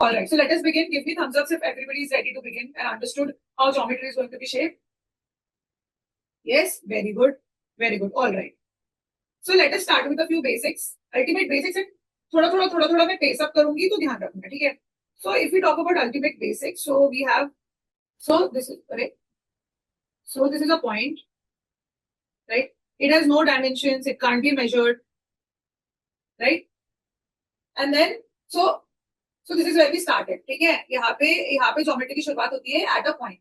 All right, so let us begin. Give me thumbs ups if everybody is ready to begin and understood how geometry is going to be shaped. Yes, very good. Very good. All right. So let us start with a few basics. Ultimate basics and थोड़ा मैं pace up करूंगी तो ध्यान रखना, ठीक है? So if we talk about ultimate basics, so we have, so this is correct. So this is a point, right? It has no dimensions. It can't be measured, right? And then so this is where we started, ठीक है? यहाँ पे geometry की शुरुआत होती है at a point.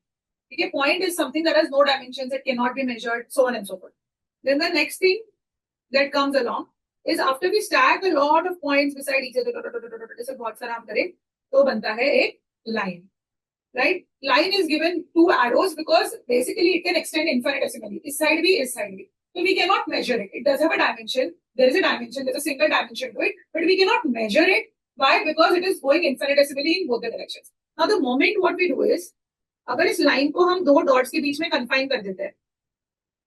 Okay, point is something that has no dimensions, it cannot be measured, so on and so forth. Then the next thing that comes along is after we stack a lot of points beside each other, जैसे बहुत सारा हम करें, तो बनता है एक line, right? Line is given two arrows because basically it can extend infinitesimally. इस side भी, इस side भी. So we cannot measure it. It does have a dimension. There is a dimension. There's a single dimension to it, but we cannot measure it. Why? Because it is going infinitesimally in both the directions. Now the moment what we do is, अगर इस line को हम दो dots के बीच में confine कर देते हैं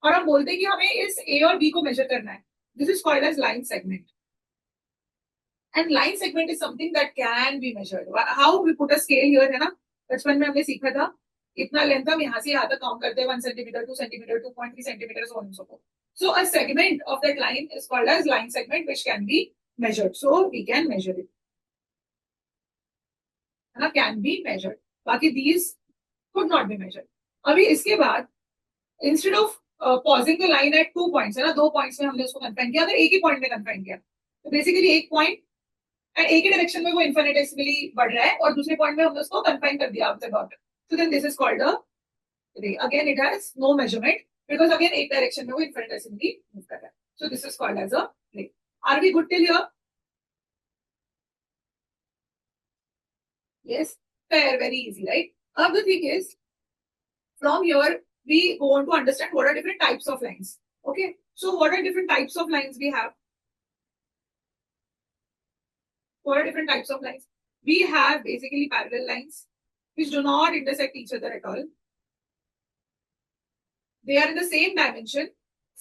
और हम बोलते हैं कि हमें इस ए और बी को मेजर करना है, this is called as line segment. And line segment is something that can be measured. How we put a scale here, है ना? बचपन में हमने सीखा था इतना लेंथ हम यहाँ से यहाँ तक काउंट करते हैं, 1 centimetre, 2 centimetre, 2.3 centimetre, so on and so forth. So a segment of that line is called as line segment, which can be measured. So we can measure it. है ना? Can be measured. बाकी these could not be measured. अभी इसके बाद instead of pausing the line at 2 points, है ना, 2 points में हमने उसको कंफाइन किया, अगर एक ही पॉइंट में कंफाइन किया तो बेसिकली एक पॉइंट एंड एक ही डायरेक्शन में वो इन्फिनिटेसिमली बढ़ रहा है और दूसरे पॉइंट में हमने उसको कंफाइन कर दिया after dot. So then this is called a ray. Again it has no measurement because again एक डायरेक्शन में वो इन्फिनिटेसिमली मूव कर रहा है. So this is called as a ray. Are we good till here? Yes, fair, very easy, right? Now the thing is, from here we go on to understand what are different types of lines. Okay, so what are different types of lines we have? What are different types of lines? We have basically parallel lines which do not intersect each other at all. They are in the same dimension,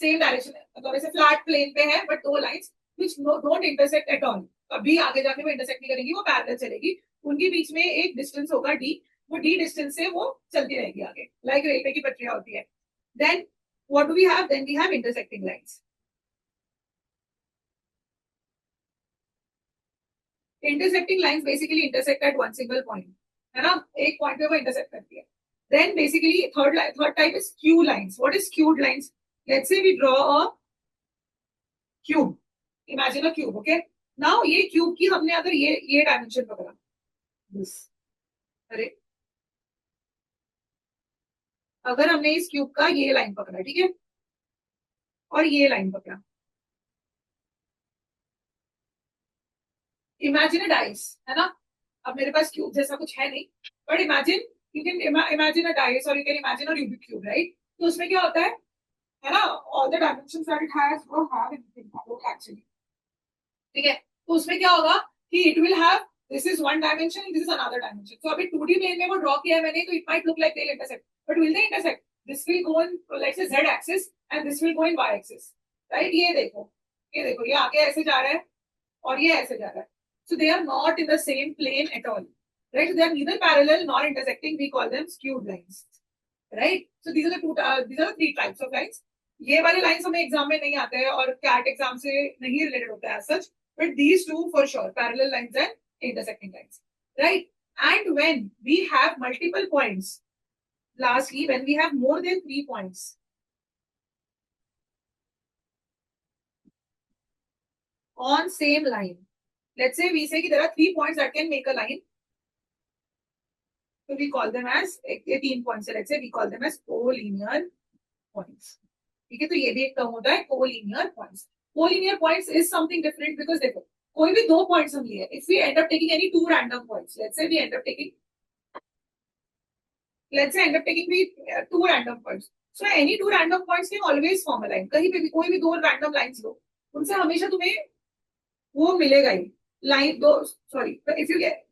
same direction. मतलब ऐसे flat plane पे है, but दो lines which don't intersect at all. कभी आगे जाके वो intersect नहीं करेंगी, वो parallel चलेगी. उनके बीच में एक distance होगा d, वो d distance से वो चलती रहेगी आगे, like रेलवे की पटरियां होती है. Then what do we have? Then we have intersecting lines. Intersecting lines basically intersect at one single point, है ना? एक point पे वो intersect करती है. Then basically third type is skew lines. What is skewed lines? Let's say we draw a cube. Imagine a cube, okay? Now ये cube की हमने अगर ये dimension पकड़ा, this, अरे अगर हमने इस क्यूब का ये लाइन पकड़ा, ठीक है, और ये लाइन पकड़ा, इमेजिन अ डाइस, है ना? अब मेरे पास क्यूब जैसा कुछ है नहीं, but imagine, you can imagine a dice और you can imagine a Rubik cube, right? तो उसमें क्या होता है ना? All the dimensions that it has वो हैव इनपुट एक्चुअली, ठीक है? तो उसमें क्या होगा कि it will have, this is one dimension, this is another dimension. तो अभी 2D प्लेन में वो ड्रॉ किया है मैंने, तो it might look like they intersect, but will they intersect? This will go in let's say z axis and this will go in y axis, right? ये देखो, ये आगे ऐसे जा रहा है और ये ऐसे जा रहा है. So they are not in the same plane at all, right? So they are neither parallel nor intersecting. We call them skewed lines, right? So these are the three types of lines. ये वाले lines हमें exam में नहीं आते हैं और CAT exam से नहीं रिलेटेड होता है as such, but these two for sure, parallel lines and intersecting lines, right? And when we have multiple points, lastly, when we have more than 3 points, on same line, let's say we say that there are 3 points that can make a line, so we call them as 18 points. So let's say we call them as collinear points. ठीक है, तो ये भी एक term होता है collinear points. Collinear points is something different because देखो कोई भी 2 points हम लिए, if we end up taking any 2 random points, let's say end up taking 2 random points, so any 2 random points can always form a line. कहीं पे भी कोई भी 2 random lines लो, उनसे हमेशा तुम्हें वो मिलेगा ही line. दो, sorry, if you get,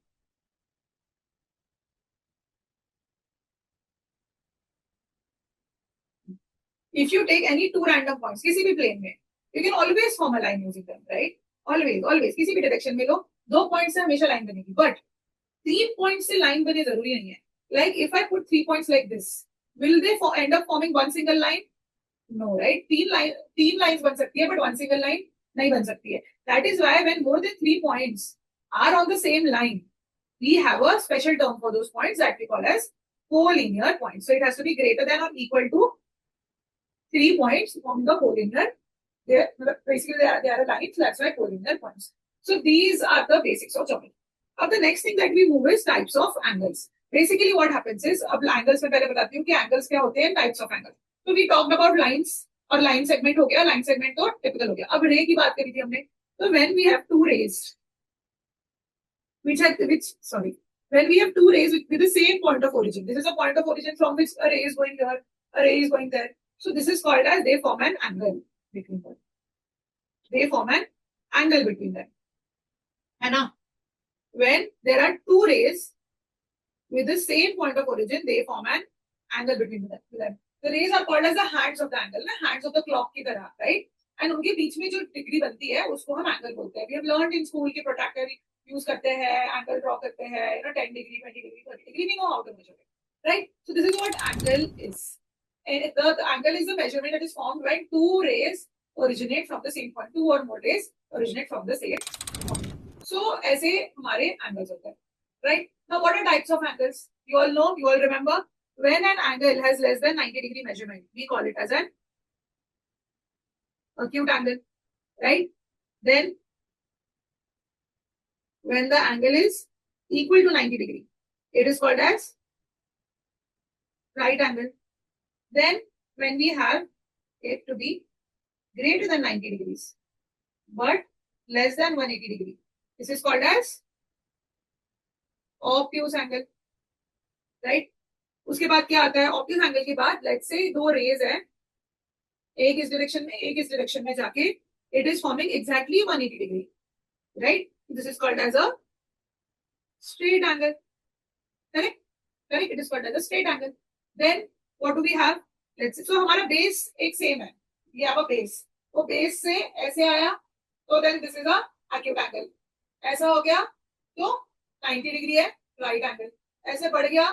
if you take any 2 random points किसी भी plane में, you can always form a line using them, right? Always किसी भी direction में लो, 2 points से हमेशा line बनेगी. But 3 points से line बने जरूरी नहीं है. Like if I put 3 points like this, will they end up forming one single line? No, right? तीन lines बन सकती है, but one single line नहीं बन सकती है. That is why when more than 3 points are on the same line, we have a special term for those points that we call as collinear points. So it has to be greater than or equal to 3 points from the collinear. Basically, they are lines, so that's why collinear points. So these are the basics of geometry. Now the next thing that we move is types of angles. Basically what happens is, अब angles में पहले बताती हूँ कि angles क्या होते हैं, types of angles. So we talked about lines, और line segment हो गया, line segment तो typical हो गया. अब ray की बात करी थी हमने. So when we have two rays, when we have two rays with the same point of origin, this is a point of origin from which a ray is going here, a ray is going there. So this is called as, they form an angle between them. They form an angle between them. है ना? When there are two rays with the same point of origin, they form an angle between them. The rays are called as the hands of the angle, hands of the clock की तरह, right? And उनके बीच में जो degree बनती है उसको हम angle बोलते हैं. We have learned in school कि protractor use करते हैं, एंगल ड्रॉ करते हैं, 10 degree, 20 degree, 30 degree, we know how to measure it, right? So this is what angle is. And the angle is the measurement that is formed when two rays originate from the same point. Two or more rays originate from the same point. So ऐसे हमारे angles होते हैं, right? Now what are types of angles? You all know, you all remember. When an angle has less than 90 degree measurement, we call it as an acute angle, right? Then when the angle is equal to 90 degree, it is called as right angle. Then when we have it to be greater than 90 degrees, but less than 180 degree, this is called as obtuse angle, right? उसके बाद क्या आता है? Obtuse angle के बाद let's say दो raise है, एक इस डायरेक्शन में, एक इस डायरेक्शन में जाके, it is forming exactly 180 degree, right? This is called as a straight angle, correct? Correct, it is called as a straight angle. Then what do we have? Let's say, so हमारा base एक same है, ये have a base, तो base से ऐसे आया, तो then this is a acute angle. ऐसा हो गया तो 90 डिग्री है, राइट एंगल. ऐसे बढ़ गया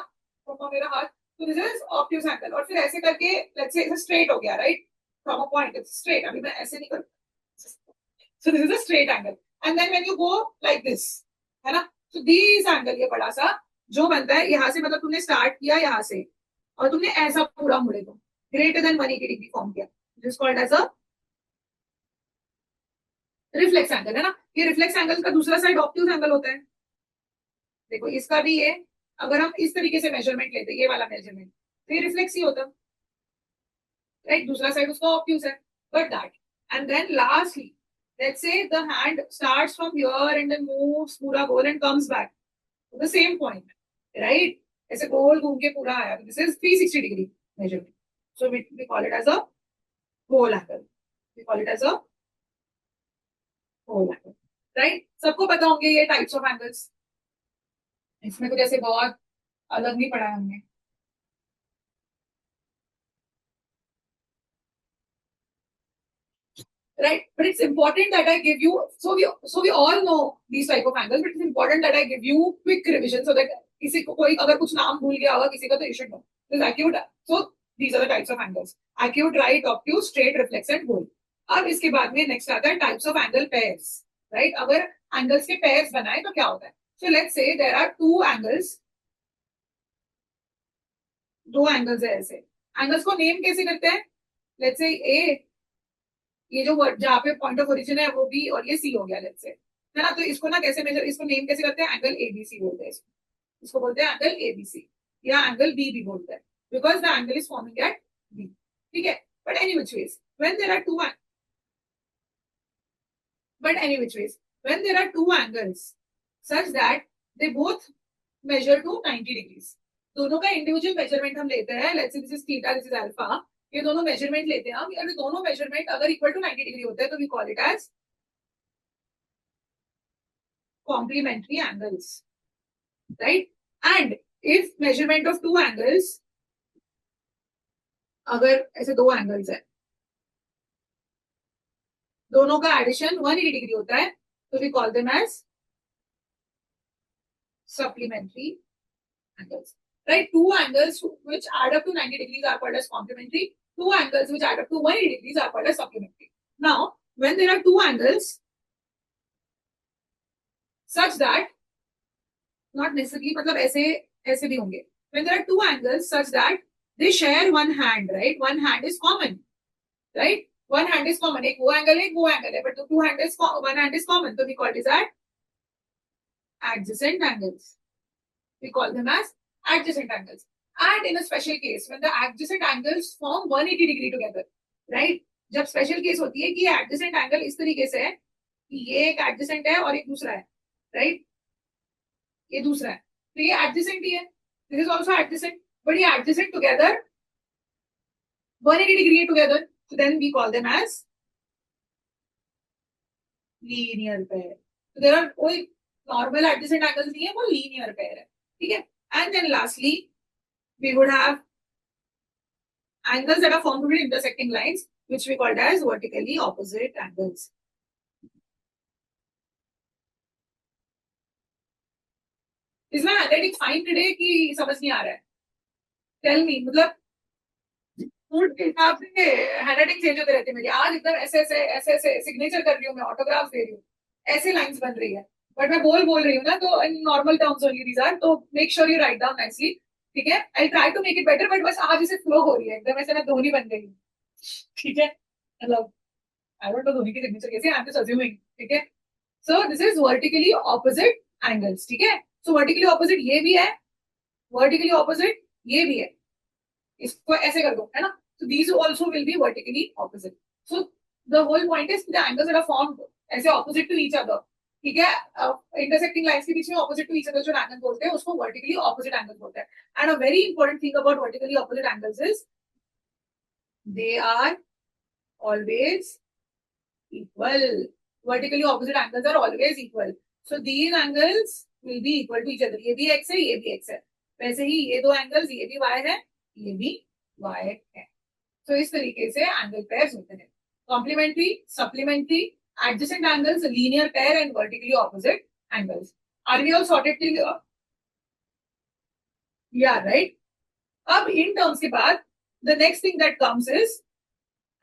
मेरा हाथ, तो दिस इज ऑब्ट्यूज एंगल. और फिर ऐसे करके लेट्स से स्ट्रेट हो गया, right? From a point it's straight. अभी मैं ऐसे नहीं करूँ, so this is a straight angle. And then when you go like this, है ना, सो दिस एंगल, ये बड़ा सा जो बनता है यहां से, मतलब तुमने स्टार्ट किया यहां से और तुमने ऐसा पूरा मुड़े को ग्रेटर देन 180 डिग्री फॉर्म किया, this is called as a reflex angle, है ना? ये रिफ्लेक्स एंगल का दूसरा साइड ऑब्ट्यूज एंगल होता है. देखो इसका भी ये, अगर हम इस तरीके से मेजरमेंट लेते, ये वाला मेजरमेंट, तो ये रिफ्लेक्स ही होता, राइट? दूसरा साइड उसका ऑब्ट्यूज है, but that. And then lastly let's say the hand starts from here and then moves पूरा गोल and comes back to the same point, right? ऐसे गोल घूम के पूरा आया, this is 360 degree measurement. So we call it as a whole angle. We call it as a whole angle, right? सबको पता होंगे ये टाइप्स ऑफ एंगल्स. इसमें कुछ ऐसे बहुत अलग नहीं पढ़ा है हमने. Right, but it's important that I give you, so we all know these type of angles, but it's important that I give you quick revision so that किसी को कोई अगर कुछ नाम भूल गया होगा किसी का, तो you should know. This acute, so these are the types of angles: acute, right, obtuse, straight, reflex and whole. अब इसके बाद में नेक्स्ट आता है types of angle pairs, right? अगर angles के pairs बनाए तो क्या होता है? So let's say there are two angles, दो angles है ऐसे. angles को name कैसे करते हैं? Let's say A, ये जो वर्ड जहाँ पे पॉइंट ऑफ ओरिजिन है वो बी और ये सी हो गया, लेट्स से, है ना? तो इसको ना कैसे मेजर, इसको नेम कैसे करते हैं? एंगल एबीसी बोलते हैं इसको. इसको बोलते हैं एंगल एबीसी या एंगल बी भी बोलते हैं, because the angle is forming at B, ठीक है? But any which ways when there are two, but any which ways when there are two angles such that they both measure to 90 degrees, दोनों का individual measurement हम लेते हैं. Let's say this is theta, this is alpha, ये दोनों measurement लेते हैं हम. अगर दोनों मेजरमेंट अगर इक्वल टू 90 डिग्री होते हैं तो we call it as complementary angles, right? And if measurement of two angles, अगर ऐसे दो एंगल्स है, दोनों का एडिशन 180 डिग्री होता है, तो we call them as supplementary angles, right? Two angles which add up to 90 degrees are called as complementary. Two angles which add up to 180 degrees are called as supplementary. Now, when there are two angles such that, not necessarily, मतलब ऐसे भी होंगे. When there are two angles such that they share one hand, right? One hand is common, right? One hand is common. एक वो angle है, एक वो angle है, but the two hand is one hand is common. So we call this as adjacent angles. We call them as adjacent angles. And in a special case, when the adjacent angles form 180 degree together, right? जब special case होती है कि adjacent angle इस तरीके से है कि ये एक adjacent है और एक दूसरा है, right? ये दूसरा है, तो ये adjacent ही है. This is also adjacent, but ये adjacent together 180 degree together. So then we call them as linear pair. So there are कोई normal adjacent angles नहीं है, वो linear pair है, ठीक है? And then lastly, we would have angles that are formed between intersecting lines, which we called as vertically opposite angles. Is my handwriting fine today कि समझ नहीं आ रहा है? Tell me, मतलब मूड के हिसाब से हैंडराइटिंग चेंज होते रहते हैं मेरी. आज एकदम ऐसे सिग्नेचर कर रही हूँ, मैं ऑटोग्राफ दे रही हूँ, ऐसे लाइंस बन रही है, बट मैं बोल रही हूँ ना, तो in normal terms only these are. तो make sure you write down nicely, ठीक है? I try to make it better, but बस आज इसे फ्लो हो रही है एकदम ऐसे, मैं धोनी बन गई, ठीक है? मतलब आई डोंट नो धोनी की सिग्नेचर कैसी है, आई एम जस्ट अज्यूमिंग, ठीक है? So this is vertically opposite angles, ठीक है? सो वर्टिकली ऑपोजिट ये भी है, वर्टिकली ऑपोजिट ये भी है, इसको ऐसे कर दो, है ना? So these also will be vertically opposite. So the whole point is the angles that are formed ऐसे opposite to each other, ठीक है? Intersecting lines के बीच में opposite to each other जो angle बोलते हैं उसको vertically opposite angles बोलते हैं. And a very important thing about vertically opposite angles is they are always equal. Vertically opposite angles are always equal. So these angles will be equal to each other. ये भी x है, ये भी x है. वैसे ही ये दो angles, ये भी y है, ये भी y है. तो इस तरीके से एंगल पेयर्स होते हैं. Complementary, supplementary, adjacent angles, linear pair and vertically opposite angles. Are we all sorted till here? Yeah right. अब इन टर्म्स के बाद the next thing that comes is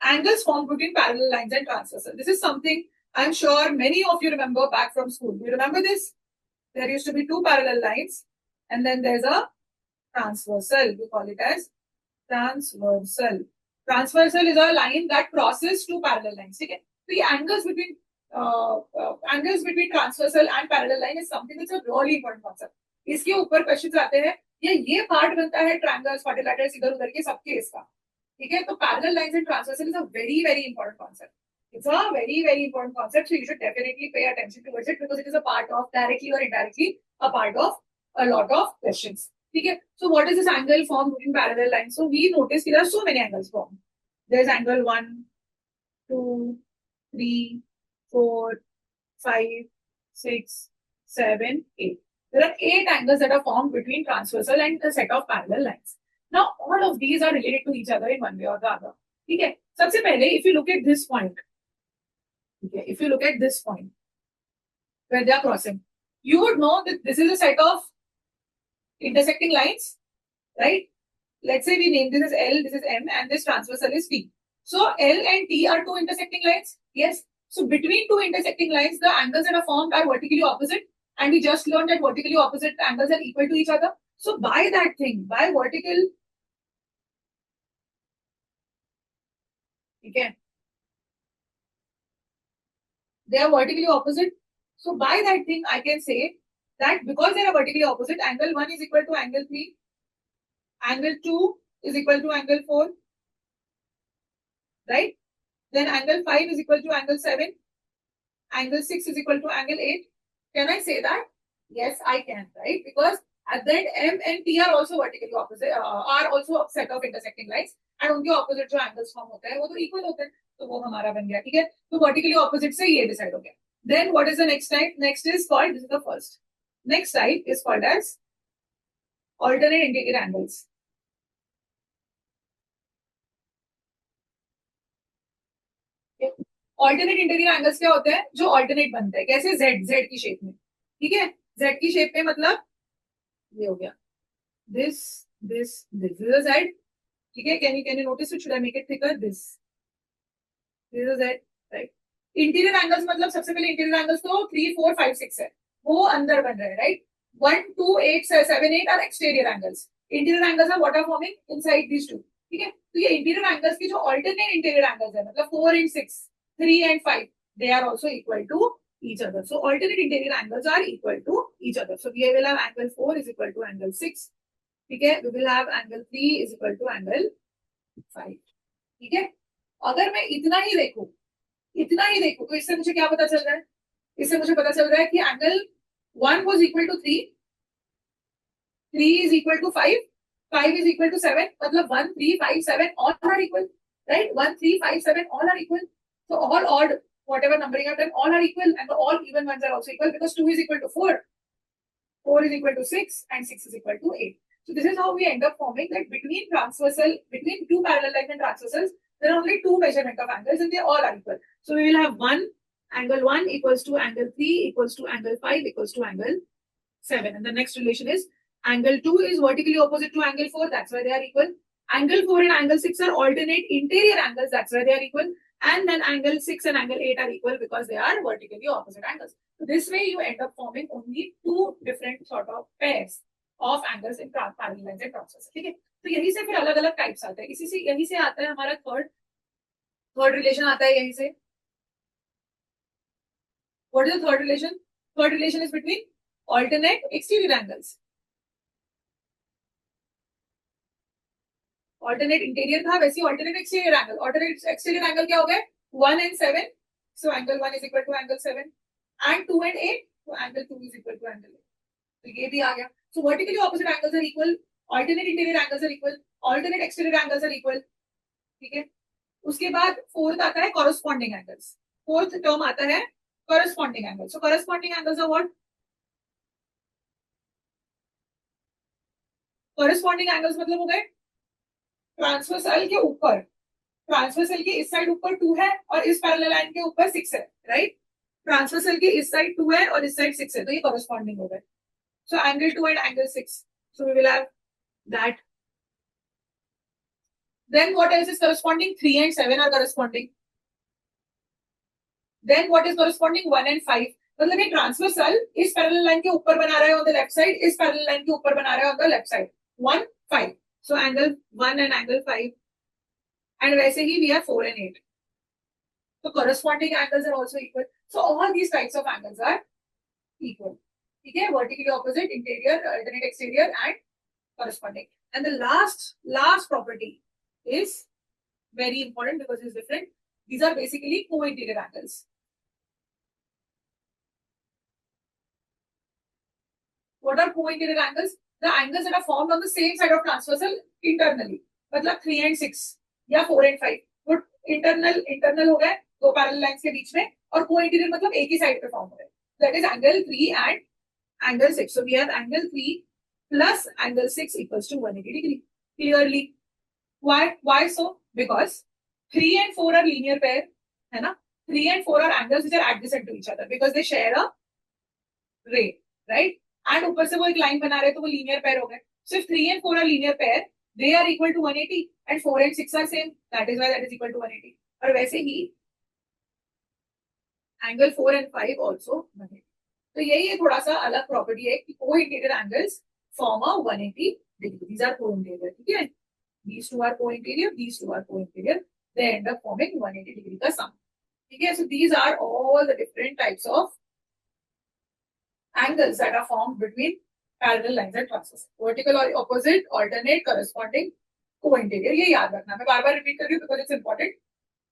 angles formed between parallel lines and transversal. This is something I'm sure many of you remember back from school. You remember this? There used to be two parallel lines and then there's a transversal. We call it as transversal. Transversal is a line that crosses two parallel lines. ठीक है? तो ये angles between transversal and parallel line is something that's a really important concept. इसके ऊपर questions आते हैं, ये part बनता है ट्रायंगल्स, क्वाड्रिलेटरल्स, इधर उधर के सबके इसका, ठीक है? तो parallel lines and transversal is a very very important concept. It's a very very important concept, so you should definitely pay attention towards it because it is a part of, directly or indirectly, a part of a lot of questions. ठीक है? So what is this angle formed between parallel lines? So we notice there are so many angles formed. There's angle 1, 2, 3, 4, 5, 6, 7, 8. There are 8 angles that are formed between transversal and a set of parallel lines. Now all of these are related to each other in one way or the other. ठीक है? सबसे पहले if you look at this point, okay, if you look at this point where they are crossing, you would know that this is a set of intersecting lines, right? Let's say we name this as L, this is M, and this transversal is T. So L and T are two intersecting lines. Yes. So between two intersecting lines, the angles that are formed are vertically opposite, and we just learned that vertically opposite angles are equal to each other. So by that thing, by vertical, okay, they are vertically opposite. So by that thing, I can say that because they are vertically opposite, angle 1 is equal to angle 3, angle 2 is equal to angle 4, right? Then angle 5 is equal to angle 7, angle 6 is equal to angle 8. Can I say that? Yes, I can, right? Because at that M and T are also vertically opposite, are also a set of intersecting lines, and उनके opposite जो angles form होते हैं वो तो equal होते हैं, तो वो हमारा बन गया, ठीक है? तो vertically opposite से ये decide हो गया. Then what is the next type? Next is called, this is the first. Next type is called as alternate interior angles. Alternate interior angles क्या होते हैं? जो ऑल्टरनेट बनते हैं, कैसे? Z की शेप में, ठीक है? Z की शेप में मतलब ये हो गया this this this is a z. ठीक है, can you notice it? Should I make it thicker? This is a z, right? Interior angles मतलब सबसे पहले इंटीरियर एंगल्स तो 3 4 5 6 है, वो अंदर बन रहे हैं, right? 1 2 8 7 8 are exterior angles. Interior angles are what are forming inside these two. ठीक है, तो ये इंटीरियर एंगल्स की जो अल्टरनेट इंटीरियर एंगल्स है, मतलब 4 and 6, 3 and 5, they are also equal to each other. So alternate interior angles are equal to each other. So we will have angle 4 is equal to angle 6. ठीक है, we will have angle 3 is equal to angle 5. ठीक है, अगर मैं इतना ही देखूं तो इससे मुझे क्या पता चल रहा है? इससे मुझे पता चल रहा है कि angle 1 was equal to 3, 3 is equal to 5, 5 is equal to 7. मतलब 1 3 5 7 all are equal, right? 1 3 5 7 all are equal. So all odd, whatever numbering I've done, all are equal, and the all even ones are also equal because 2 is equal to 4, 4 is equal to 6, and 6 is equal to 8. So this is how we end up forming that between two parallel lines and transversals, there are only two measurement of angles and they all are equal. So we will have angle 1 equals to angle 3 equals to angle 5 equals to angle 7. And the next relation is angle 2 is vertically opposite to angle 4. That's why they are equal. Angle 4 and angle 6 are alternate interior angles. That's why they are equal. And then angle 6 and angle 8 are equal because they are vertically opposite angles. So this way you end up forming only two different sort of pairs of angles in parallel lines and transversals. ठीक है, तो यही से फिर अलग अलग types आते हैं. इसी से यही से आता है हमारा थर्ड रिलेशन आता है यहीं से. What is the third relation? Third relation is between alternate exterior angles. Alternate interior था, वैसे alternate exterior angle. Alternate exterior angle क्या हो गए? 1 and 7. So angle 1 is equal to angle 7. And 2 and 8. So angle 2 is equal to angle 8. तो ये भी आ गया. So vertically opposite angles are equal. Alternate interior angles are equal. Alternate exterior angles are equal. ठीक है. उसके बाद fourth आता है corresponding angles. फोर्थ टर्म आता है corresponding angles. So corresponding angles are what? Corresponding angles मतलब हो गए ट्रांसवर्सल के ऊपर, ट्रांसवर्सल के इस साइड ऊपर 2 है और इस पैरेलल लाइन के ऊपर 6 है, राइट? ट्रांसवर्सल के इस साइड 2 है और इस साइड 6 है, तो ये corresponding हो गए. So angle 2 and angle 6. So we will have that. Then what else is corresponding? 3 and 7 are corresponding. Then what is corresponding? 1 and 5. मतलब ये ट्रांसवर्सल इस पैरेलल लाइन के ऊपर बना रहा है on the left side, इस पैरेलल लाइन के ऊपर बना रहा है on the left side. 1 5. So angle 1 and angle 5. And वैसे ही we have 4 and 8. So corresponding angles are also equal. So all these types of angles are equal. ठीक है, vertically opposite, interior, alternate exterior, and corresponding. And the last property is very important because it's different. These are basically co-interior angles. What are co-interior angles? The angles that are formed on the same side of transversal internally. मतलब 3 and 6 या 4 and 5. वो internal हो गए दो parallel lines के बीच में, और co-interior मतलब एक ही साइड पे फॉर्म हो रहे. That is angle 3 and angle 6. So we have angle 3 plus angle 6 equals to 180 degree. Clearly. Why so? Because 3 and 4 are linear pair, है ना? 3 and 4 are angles which are adjacent to each other because they share a ray, right? And ऊपर से वो एक line बना रहे तो वो linear pair हो गए. So if 3 and 4 are linear pair, they are equal to 180, and 4 and 6 are same. That is why that is equal to 180. और वैसे ही angle 4 and 5 also 180. तो यही है थोड़ा सा अलग प्रॉपर्टी है कि co-interior angles form a 180 degree. These are co-interior. ठीक है, these two are co-interior, these two are co-interior. They end up forming 180 degree का sum. ठीक है, so these are all the different types of angles that are formed between parallel lines and transversal. Vertical or opposite, alternate, corresponding, co-interior. ये याद रखना. मैं बार-बार repeat कर रही हूँ because it's important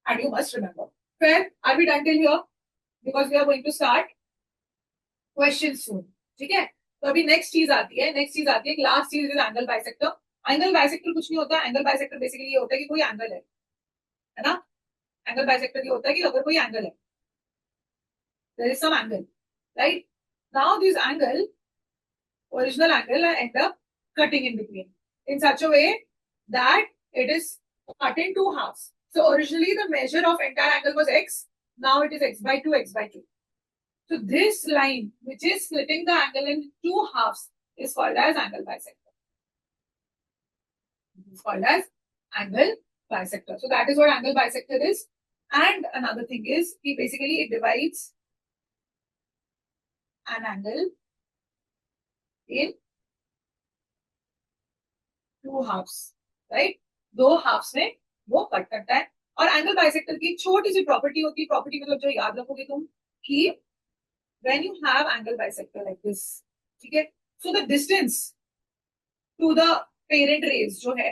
and you must remember. Fair? Are we done till here? Because we are going to start questions soon. ठीक है, तो अभी नेक्स्ट चीज आती है एक लास्ट चीज is angle bisector. Angle bisector कुछ नहीं होता. एंगल बाइसेक्टर बेसिकली ये होता है कि कोई एंगल है ना? एंगल बाइसेक्टर ये होता है कि अगर कोई एंगल है, there is some angle, right? Now this angle, original angle, I end up cutting in between in such a way that it is cut in two halves. So originally the measure of entire angle was x. Now it is x by 2, x by 2. So this line, which is splitting the angle in two halves, is called as angle bisector. It's called as angle bisector. So that is what angle bisector is. And another thing is, basically it divides an angle in two halves, right? दो हाफ्स में वो cut करता है. और angle bisector की छोटी सी property होती है, प्रॉपर्टी मतलब जो याद रखोगे तुम कि when you have angle bisector like this, ठीक है, so the distance to the parent rays जो है,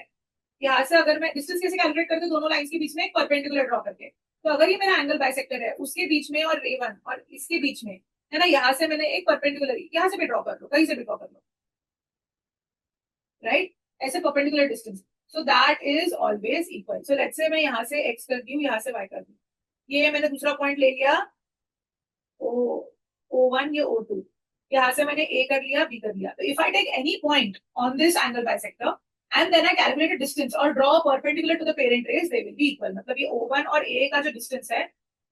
यहाँ से अगर मैं डिस्टेंस कैसे कैलकुलेट करते दोनों लाइंस के बीच में एक परपेंडिकुलर ड्रॉ करके, तो अगर ये मेरा एंगल बाइसेक्टर है उसके बीच में और रे वन और इसके बीच में है ना, यहाँ से मैंने एक परपेंडिकुलर यहाँ से भी ड्रॉ कर लो, कहीं से भी ड्रॉ कर लो, राइट? ऐसे perpendicular distance, so that is always equal. So let's say मैं यहाँ से x कर दी हूँ, यहाँ से y कर दी, ये मैंने दूसरा पॉइंट ले लिया O1, ये O2, यहाँ से मैंने A कर लिया, B कर लिया. तो if I take any point on this angle bisector and then I calculate a distance or draw a perpendicular to the parent rays, they will be equal. मतलब ये O1 और A का जो डिस्टेंस है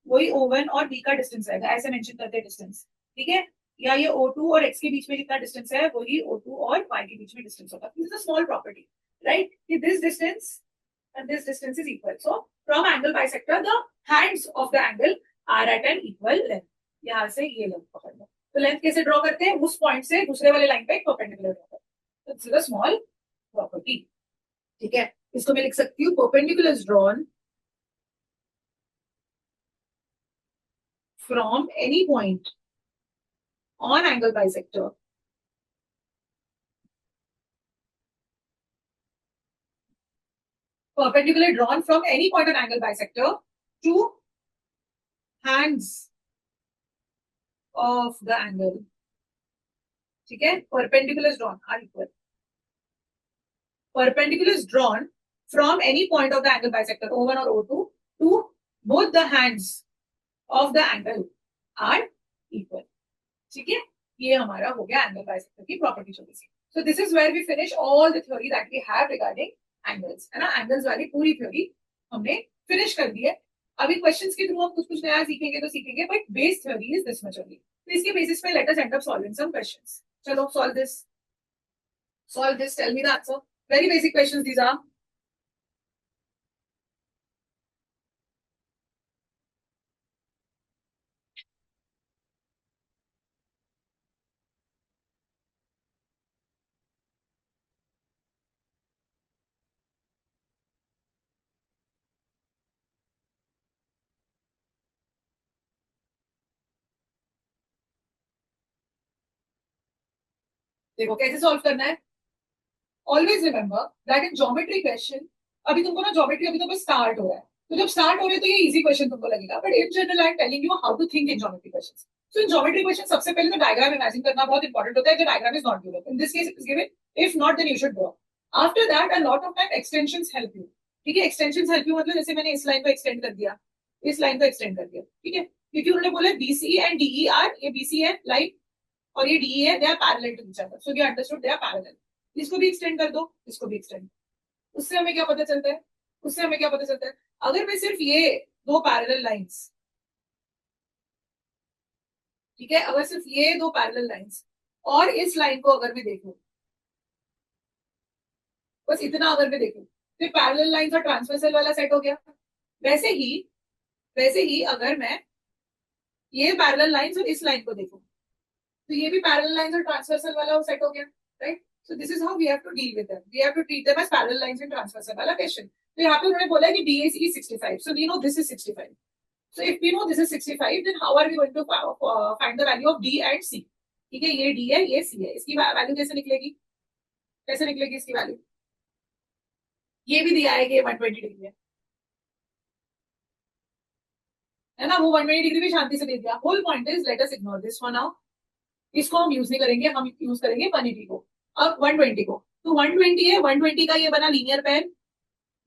वही O1 और B का distance है, ऐसे मेंशन करते हैं डिस्टेंस, ठीक है? या ये O2 और X के बीच में कितना डिस्टेंस है वही O2 और Y के बीच में डिस्टेंस होगा. This is a small property, right? This distance and this distance is equal. So from angle bisector the hands of the angle are at an equal length. यहाँ से ये length पकड़ लो. तो length कैसे draw करते हैं? उस पॉइंट से दूसरे वाले लाइन पे एक परपेंडिकुलर ड्रॉ करते हैं. This is a small property, ठीक है? इसको मैं लिख सकती हूँ perpendicular is drawn from any point on angle bisector perpendicular drawn from any point on angle bisector to hands of the angle, ठीक है? perpendicular is drawn are equal. Perpendicular is drawn from any point of the angle bisector O1 or O2 to both the hands of the angle are equal, ठीक है? ये हमारा हो गया angle bisector की property छोटी सी. So this is where we finish all the theory that we have regarding angles, है ना? एंगल्स वाली पूरी थ्योरी हमने फिनिश कर दी है. अभी क्वेश्चंस के थ्रू हम कुछ कुछ नया सीखेंगे तो सीखेंगे, but base theory is this much only. तो इसके बेसिस पे let us end up solving some questions. चलो solve this, tell me the answer. Very basic questions these are. देखो कैसे सॉल्व करना है. Always remember that in geometry question, अभी तुमको ना ज्योमेट्री अभी तो बस स्टार्ट हो रहा है, तो जब स्टार्ट हो रहे तो ये इजी क्वेश्चन तुमको लगेगा, but in general I am telling you how to think in geometry questions. So in geometry question सबसे पहले तो डायग्राम इमेजिन करना बहुत इंपॉर्टेंट होता है. जो diagram is not given, in this case it is given, if not then you should draw. After that a lot of time extensions help you, ठीक है? एक्सटेंशंस हेल्प यू मतलब जैसे मैंने इस लाइन को एक्सटेंड कर दिया, इस लाइन को एक्सटेंड कर दिया, ठीक है? क्योंकि उन्होंने बोला बीसी एंड डीई आर, ये बीसी है लाइन और ये डीई है, they are parallel to each other, so we understood they are parallel. इसको भी एक्सटेंड कर दो, इसको भी एक्सटेंड. उससे हमें क्या पता चलता है? उससे हमें क्या पता चलता है? अगर मैं सिर्फ ये दो पैरेलल लाइंस, ठीक है, अगर सिर्फ ये दो पैरेलल लाइंस और इस लाइन को अगर मैं देखूं, बस इतना अगर मैं देखूं, फिर पैरेलल लाइंस और ट्रांसवर्सल वाला सेट हो गया. वैसे ही अगर मैं ये पैरेलल लाइंस और इस लाइन को देखूं, तो ये भी पैरेलल लाइंस और ट्रांसवर्सल वाला सेट हो गया, right? So this is how we have to deal with them. We have to treat them as parallel lines and transversal वाला question. तो यहाँ पे उन्होंने बोला है कि DAC is 65. So we know this is 65. So if we know this is 65, then how are we going to find the value of D and C? ठीक है, ये D है, ये C है. इसकी वैल्यू कैसे निकलेगी? कैसे निकलेगी इसकी वैल्यू? ये भी दिया है कि 120 डिग्री है ना, वो 120 डिग्री भी शांति से दे दिया. Whole point is let us ignore this for now. इसको हम यूज नहीं करेंगे, हम यूज करेंगे 180 को. अब 120 को, तो 120 है, 120 का ये बना linear pair.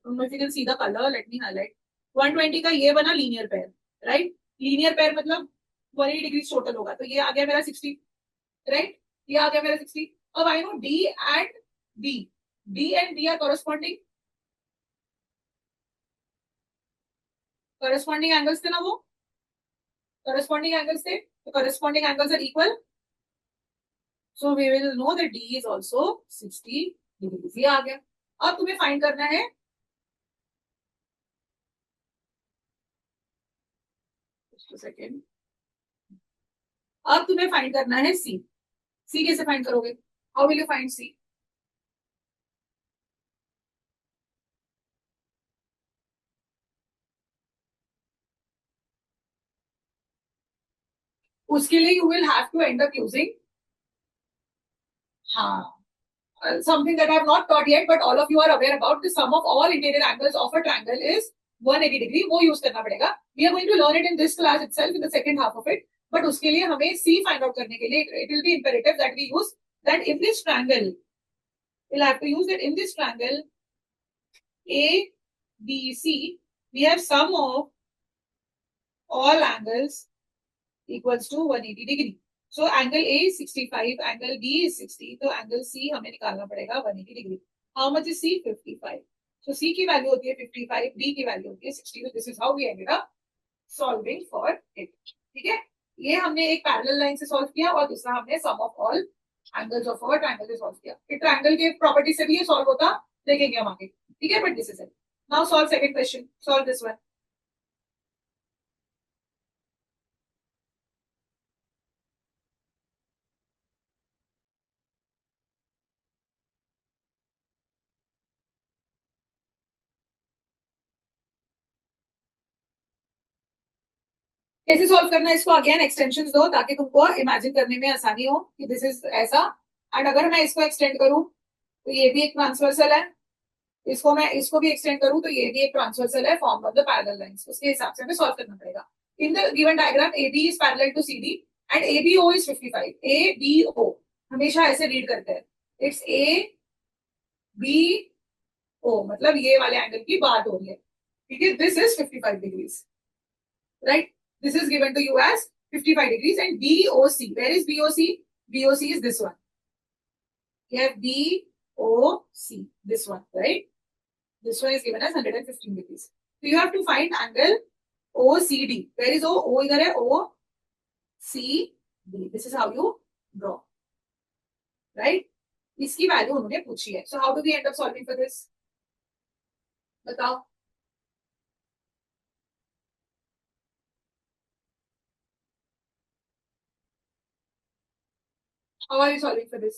if you can see the color, let me highlight. 120 का ये बना linear pair, right? Linear pair मतलब 180 डिग्री टोटल होगा, तो ये आ गया मेरा 60, राइट? ये आ गया मेरा 60. अब I know D and D, D and D are corresponding angles थे ना, वो कॉरेस्पॉन्डिंग एंगल्स थे, तो corresponding angles are equal. So we will know that D is also 60 degrees. ये आ गया. अब तुम्हें फाइंड करना है सेकेंड. अब तुम्हें फाइंड करना है C. C कैसे फाइंड करोगे? How will you find C? उसके लिए you will have to end up using something that I have not taught yet, but all of you are aware about. The sum of all interior angles of a triangle is 180 degree. वो use करना पड़ेगा. We are going to learn it in this class itself, in the second half of it. But उसके लिए हमें C find out करने के लिए it will be imperative that we use that in this triangle. We'll have to use that in this triangle A, B, C. We have sum of all angles equals to 180 degree. So angle A is 65, angle B is 60, तो angle C हमें निकालना पड़ेगा 180 degree. How much is C? 55. So C की value होती है 55, D की value होती है 60. So this is how we ended up solving for it. ठीक है? ये हमने एक पैरेलल लाइन से सॉल्व किया और दूसरा हमने sum of all angles of our triangle से सॉल्व किया. कि ट्रायंगल के प्रॉपर्टी से भी ये सॉल्व होता देखेंगे हम आगे. ठीक है? But this is it. Now solve second question. Solve this one. कैसे सॉल्व करना है इसको? अगेन एक्सटेंशन दो ताकि तुमको इमेजिन करने में आसानी हो कि दिस इज ऐसा. एंड अगर मैं इसको एक्सटेंड करूं तो ये भी एक ट्रांसवर्सल है. इसको भी एक्सटेंड करूं तो ये भी एक ट्रांसवर्सल है form of the parallel lines. उसके हिसाब से हमें सॉल्व करना पड़ेगा. In the given diagram A B is parallel to C D and A B O is 55. A B O हमेशा ऐसे रीड करते हैं. इट्स ए बी ओ मतलब ये वाले एंगल की बात हो रही है. ठीक है? This is 55 degrees. Right? This is given to you as 55 degrees and BOC. Where is BOC? BOC is this one. You have BOC, this one, right? This one is given as 115 degrees. So you have to find angle OCD. Where is O? O idhar hai. OCD. This is how you draw. Right? इसकी value उन्होंने पूछी है. So how do we end up solving for this? बताओ. How are you solving for this?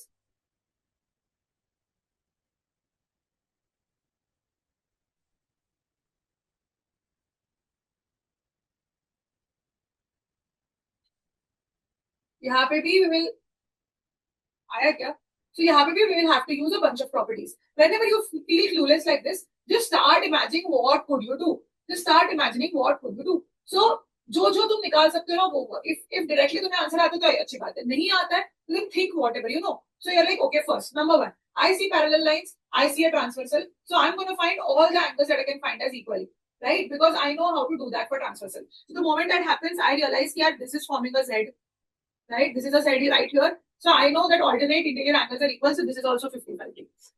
यहाँ पे भी we will आया क्या? So यहाँ पे भी we will have to use a bunch of properties. Whenever you feel clueless like this, just start imagining what could you do. Just start imagining what could you do. So जो तुम निकाल सकते हो वो. If directly तुम्हें answer आता है तो अच्छी बात है. नहीं आता है तो then think whatever you know. So you're like, okay, first number one, I see parallel lines, I see a transversal. So I'm going to find all the angles that I can find as equal, right? Because I know how to do that for transversal. So the moment that happens, I realize that this is forming a Z, right? This is a Z right here. So I know that alternate interior angles are equal. So this is also 55 degrees.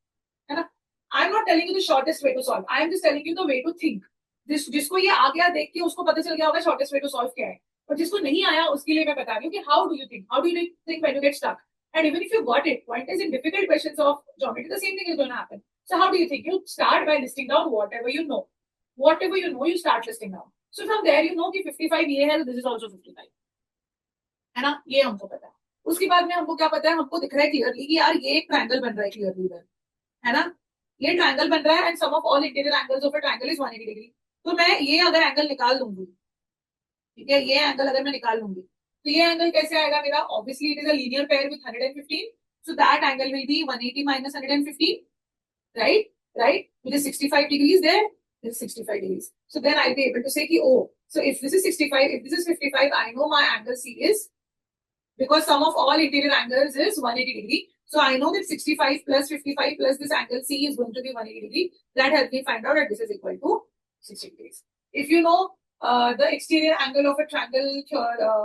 I'm not telling you the shortest way to solve. I am just telling you the way to think. जिसको ये आ गया देख के उसको पता चल गया होगा shortest way to solve क्या है. और जिसको नहीं आया उसके लिए मैं बता रही हूँ कि how do you think? How do you think when you get stuck? And even if you got it, point is in difficult questions of geometry, the same thing is going to happen. So how do you think? You start by listing down whatever you know. Whatever you know, you start listing down. So from there you know कि 55 ये है, this is also 55. है ना? ये हमको पता है. उसके बाद में हमको क्या पता है? हमको दिख रहा है क्लियरली कि यार ये एक ट्रायंगल बन रहा है क्लियरली इधर. है ना? ये ट्रायंगल बन रहा है and sum of all interior angles of a triangle is 180 degree. तो मैं ये अगर एंगल निकाल लूंगी, ठीक है, ये एंगल अगर मैं निकाल लूंगी तो ये एंगल कैसे आएगा मेरा? Obviously it is a linear pair with 115. So that angle will be 180 minus 115, right? Right? Which is 65 degrees there. This is 65 degrees. So then I'll be able to say कि oh, so if this is 65, if this is 55, I know my angle C is, because sum of all interior angles is 180 degree. So I know that 65 plus 55 plus this angle C is going to be 180 degree. That helps me find out that this is equal to 60 degrees. If you know the exterior angle of a triangle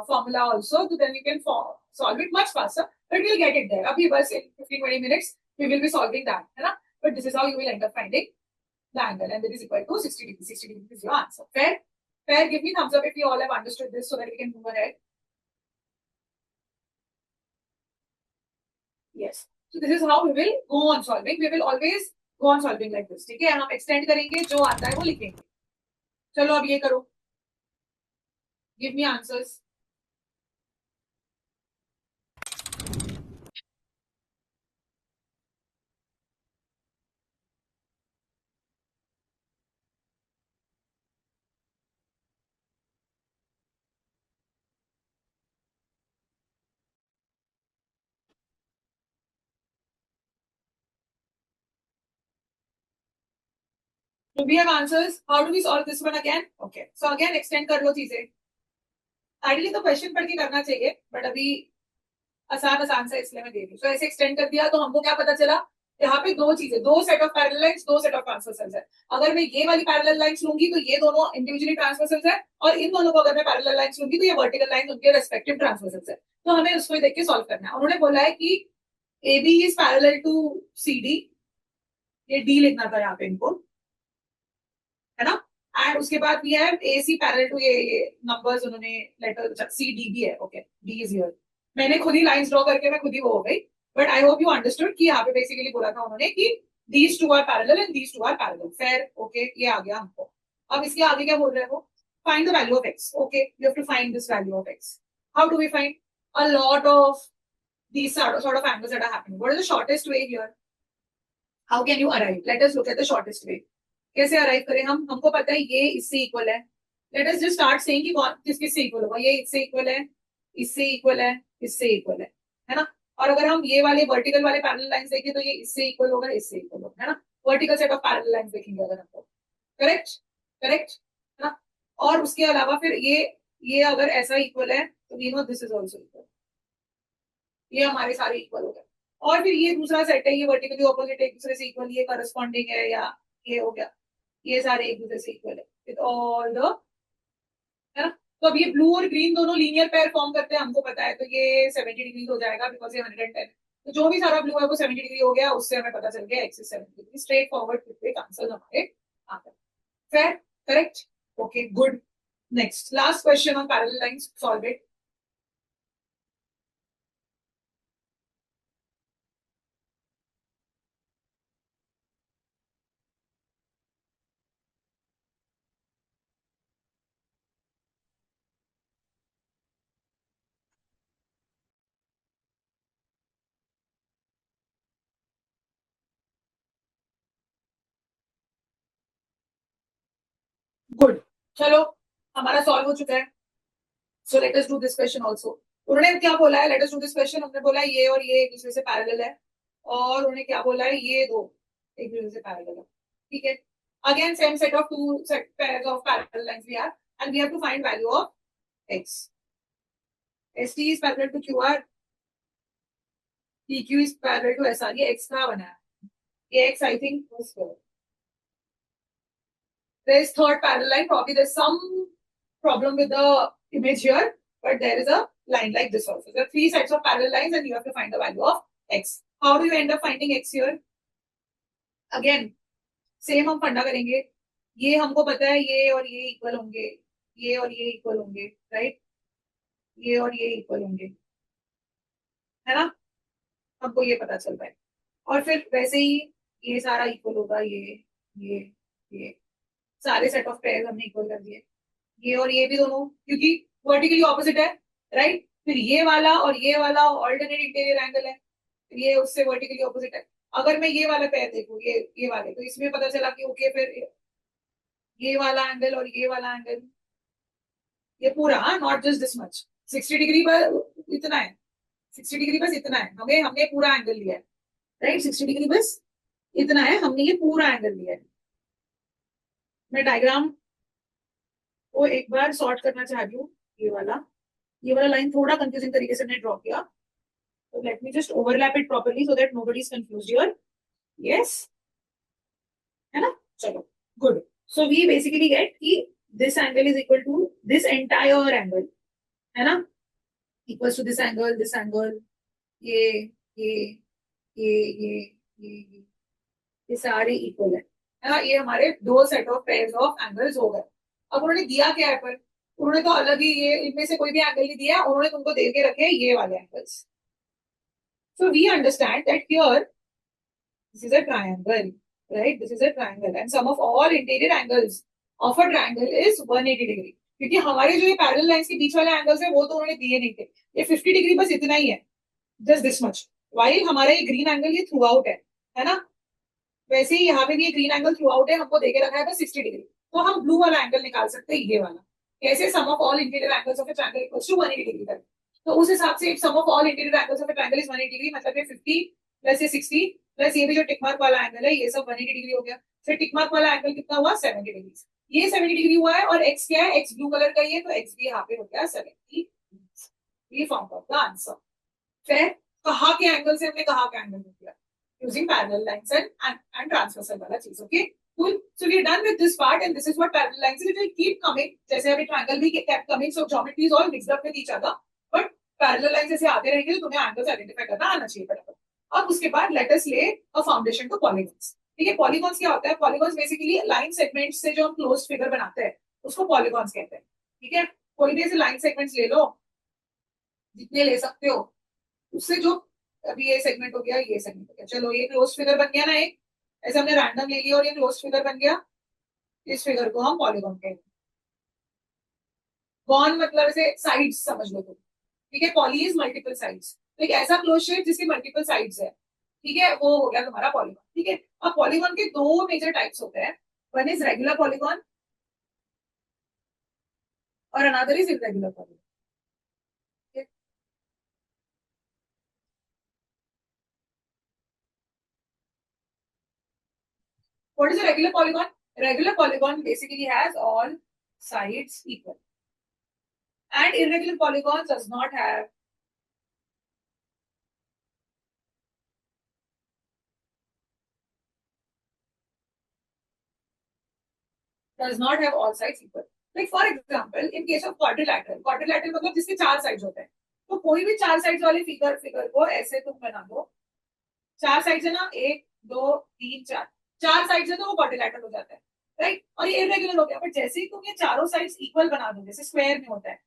formula also, so then you can solve it much faster. But we'll get it there. Abhi bas in 15-20 minutes, we will be solving that. Hai? But this is how you will end up finding the angle, and that is equal to 60 degrees. 60 degrees is your answer. Fair? Fair? Give me thumbs up if you all have understood this so that we can move ahead. Yes. So this is how we will go on solving. We will always go on solving like this. ठीक है, हम extend करेंगे, जो आता है वो लिखेंगे. चलो अब ये करो. Give me answers. Do we have answers? How do we solve this one again? Okay. So again extend कर लो चीजें. Ideally तो क्वेश्चन पढ़ के करना चाहिए, बट अभी आसान आसान से इसलिए मैं दे रही हूँ. तो ऐसे एक्सटेंड कर दिया तो हमको क्या पता चला, यहाँ पे दो चीजें, दो सेट ऑफ पैरेलल लाइंस, दो सेट ऑफ ट्रांसवर्सल्स है. अगर मैं ये वाली पैरेलल लाइंस लूंगी तो ये दोनों इंडिविजुअली ट्रांसवर्सल्स है, और इन दोनों को अगर मैं पैरेलल लाइंस लूंगी तो ये वर्टिकल लाइन उनके रेस्पेक्टिव ट्रांसवर्सल्स है. तो हमें उसको देख के सॉल्व करना है. उन्होंने बोला है कि A B is parallel to C D, ये डी लिखना था यहाँ पे इनको, है ना. एंड उसके बाद भी है ए सी पैरेलल टू ये नंबर्स उन्होंने लेटर सी डी भी है. Okay, D is here. मैंने खुद ही लाइंस ड्रॉ करके मैं खुद ही वो हो गई, but I hope you understood कि यहाँ पे बेसिकली बोला था उन्होंने कि these two are parallel and these two are parallel. Fair. Okay, ये आ गया हमको. अब इसके आगे क्या बोल रहे हैं वो, find the value of x. Okay, you have to find this value of x. How do we find a lot of these sort of angles that are happening? What is the shortest way here? How can you arrive? Let us look at the shortest way. कैसे arrive करें हम, हमको पता है ये इससे equal है. Let us just start saying कि कौन किस किस से इक्वल होगा. ये इससे इक्वल है, इससे इक्वल है, इससे इक्वल है ना. और अगर हम ये वाले वर्टिकल वाले पैरेलल लाइंस देखें तो ये इससे इक्वल होगा, इससे इक्वल होगा, है ना. Vertical set of parallel lines देखेंगे अगर हमको. करेक्ट, करेक्ट, है ना. और उसके अलावा फिर ये अगर ऐसा इक्वल है तो we know this is also equal. ये हमारे सारे इक्वल हो गए. और फिर ये दूसरा सेट है, ये वर्टिकली ऑपोजिट एक दूसरे से इक्वल, ये करस्पॉन्डिंग है, या ये हो गया, ये सारे एक दूसरे से इक्वल है विद ऑल द, है ना. तो अब ये ब्लू और ग्रीन दोनों लीनियर पेयर फॉर्म करते हैं, हमको पता है. तो ये 70 डिग्री हो जाएगा बिकॉज ये 110. तो जो भी सारा ब्लू है वो 70 डिग्री हो गया. उससे हमें पता चल गया x is 70 degree. Straight forward quick answer हमारे आते हैं. Fair, correct. Okay, good. Next last question on parallel lines, solve it. Good. चलो हमारा सॉल्व हो चुका है. So let us do this question also. उन्होंने क्या बोला है, let us do this question. उन्होंने बोला है ये और ये एक दूसरे से पैरेलल है, और उन्होंने क्या बोला है, ये दो एक दूसरे से पैरेलल है. ठीक है. Again same set of two set pairs of parallel lines we have, and we have to find value of x. st is parallel to qr, pq is parallel to sr. ये x का बना है, ये x I think was here. There is third parallel line. Probably there's some problem with the image here, but there is a line like this also. There are three sets of parallel lines and you have to find the value of x. How do you end up finding x here? Again, same हम फंडा करेंगे. ये हमको पता है ये और ये इक्वल होंगे, ये और ये इक्वल होंगे, राइट. ये और ये इक्वल होंगे, है ना. हमको ये पता चल रहा है. और फिर वैसे ही ये सारा इक्वल होगा, ये ये सारे सेट ऑफ पेयर्स हमने इक्वल कर दिए. ये और ये भी दोनों क्योंकि वर्टिकली ऑपोजिट है, राइट. फिर ये वाला और ये वाला ऑल्टरनेट इंटीरियर एंगल है, फिर ये उससे वर्टिकली ऑपोजिट है. अगर मैं ये वाला पेयर देखूं, ये वाले, तो इसमें पता चला कि ओके फिर ये वाला एंगल और ये वाला एंगल, ये पूरा, not just this much, 60 degree पर इतना है. 60 डिग्री बस इतना है. हमने पूरा एंगल लिया है, राइट. 60 डिग्री बस इतना है, हमने ये पूरा एंगल लिया है. मैं डायग्राम को एक बार सॉर्ट करना चाह रही हूँ. ये वाला लाइन थोड़ा कंफ्यूजिंग तरीके से मैंने ड्रॉ किया, तो let me just overlap it properly so that nobody is confused here. Yes, है ना. चलो, good. So we basically get कि this angle is equal to this entire angle, है ना, इक्वल्स टू दिस एंगल, ये ये ये ये ये ये सारे इक्वल है ना. ये हमारे दो set of pairs of angles हो गए. अब उन्होंने दिया क्या है, पर उन्होंने तो अलग ही ये इनमें से कोई भी एंगल नहीं दिया, उन्होंने तुमको दे के रखे ये वाले angles. So we understand that here this is a triangle, right? This is a triangle, and sum of all interior angles of a triangle is 180 degree. क्योंकि हमारे जो ये पैरेलल लाइंस के बीच वाले एंगल्स है वो तो उन्होंने दिए नहीं थे. ये 50 डिग्री बस इतना ही है, जस्ट दिस मच. वाइल हमारा ये ग्रीन एंगल ये थ्रू आउट है ना. वैसे ही यहाँ पे भी ये ग्रीन एंगल थ्रू आउट है, हमको देके रखा है बस 60 डिग्री. तो हम ब्लू वाला एंगल निकाल सकते हैं, ये वाला. कैसे? Sum of all interior angles of a triangle equals to 180 degree तक. तो उस हिसाब से sum of all interior angles of a triangle is 180 degree, मतलब ये 50 प्लस ये 60 प्लस ये भी जो टिक मार्क वाला एंगल है, ये सब 180 डिग्री हो गया. फिर टिक मार्क वाला एंगल कितना हुआ? 70 डिग्री. ये 70 डिग्री हुआ है, और एक्स क्या है? एक्स ब्लू कलर का ही है, तो एक्स भी यहाँ पे हो गया 70. ये फॉर्म ऑफ द आंसर. फिर कहाँ के एंगल से हमने कहाँ का एंगल किया? Using parallel lines and transversal वाला चीज. Okay, cool. So we are done with this part, and this is what parallel lines is. It will keep coming. जैसे अभी triangle भी kept coming, so geometry is all mixed up with each other. But parallel lines जैसे आते रहेंगे तो तुम्हें angles identify करना आना चाहिए फटाफट. अब उसके बाद let us lay a foundation to polygons. ठीक है, polygons क्या होता है? polygons basically line segments से जो हम closed figure बनाते हैं उसको polygons कहते हैं. ठीक है, कोई भी ऐसे line segments ले लो, जितने ले सकते हो, उससे जो अभी ये सेगमेंट हो गया, ये सेगमेंट हो गया, चलो ये क्लोज फिगर बन गया ना एक. ऐसे हमने रैंडम ले लिया और ये क्लोज फिगर बन गया. इस फिगर को हम पॉलीगॉन कहते हैं. गॉन मतलब ऐसे साइड्स समझ लो तुम. ठीक है, पॉली इज मल्टीपल साइड्स. तो एक ऐसा क्लोज शेप जिसकी मल्टीपल साइड्स है, ठीक है, वो हो गया तुम्हारा पॉलीगॉन. ठीक है, अब पॉलीगॉन के दो मेजर टाइप्स होते हैं. वन इज रेगुलर पॉलीगॉन और another is irregular polygon. What is a regular polygon? Regular polygon basically has all sides equal. And irregular polygon does not have all sides equal. Like for example, in case of quadrilateral मतलब जिसके चार sides होते हैं, तो कोई भी चार sides वाले फिगर को ऐसे तुम बना दो. चार साइड्स है ना, एक दो तीन चार, चार साइड्स है तो वो क्वाड्रिलैटरल हो जाता है, राइट. और ये इरेगुलर हो गया. बट जैसे ही तुम ये चारों साइड्स इक्वल बना दो, जैसे स्क्वायर में होता है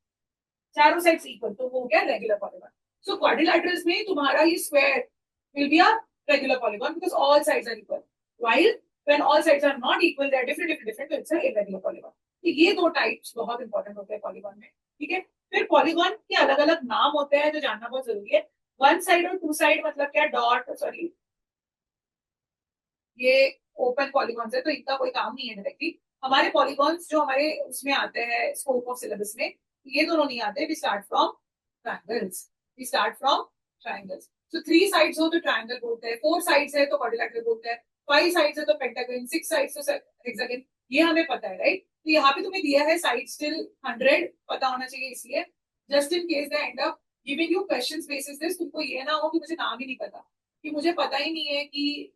चारों साइड्स इक्वल, तो वो हो गया रेगुलर पॉलीगॉन. सो क्वाड्रिलैटरल्स में तुम्हारा ये square will be a regular polygon because all sides are equal. While when all sides are not equal, they are different, so it's a irregular polygon. तो ये दो टाइप्स बहुत इंपॉर्टेंट होते हैं पॉलीगॉन में. ठीक है, फिर पॉलीगॉन के अलग अलग नाम होते हैं जो जानना बहुत जरूरी है. वन साइड और टू साइड मतलब क्या? डॉट, सॉरी, ये ओपन पॉलीगॉन्स है तो इनका कोई काम नहीं है डायरेक्टली. हमारे पॉलीगॉन्स जो हमारे उसमें आते हैं स्कोप ऑफ सिलेबस में, ये दोनों नहीं आते. We start from triangles. We start from triangles. तो थ्री साइड्स हो तो ट्रायंगल बोलते हैं, फोर साइड्स है तो क्वाड्रिलैटरल बोलते हैं, फाइव साइड्स है तो पेंटागन, सिक्स साइड्स तो हेक्सागन. ये हमें पता है, राइट. तो यहाँ पे तुम्हें दिया है साइड स्टिल 100 पता होना चाहिए, इसलिए just in case they and up giving you questions basis this, तुमको ये ना हो कि मुझे नाम ही नहीं पता, कि मुझे पता ही नहीं है कि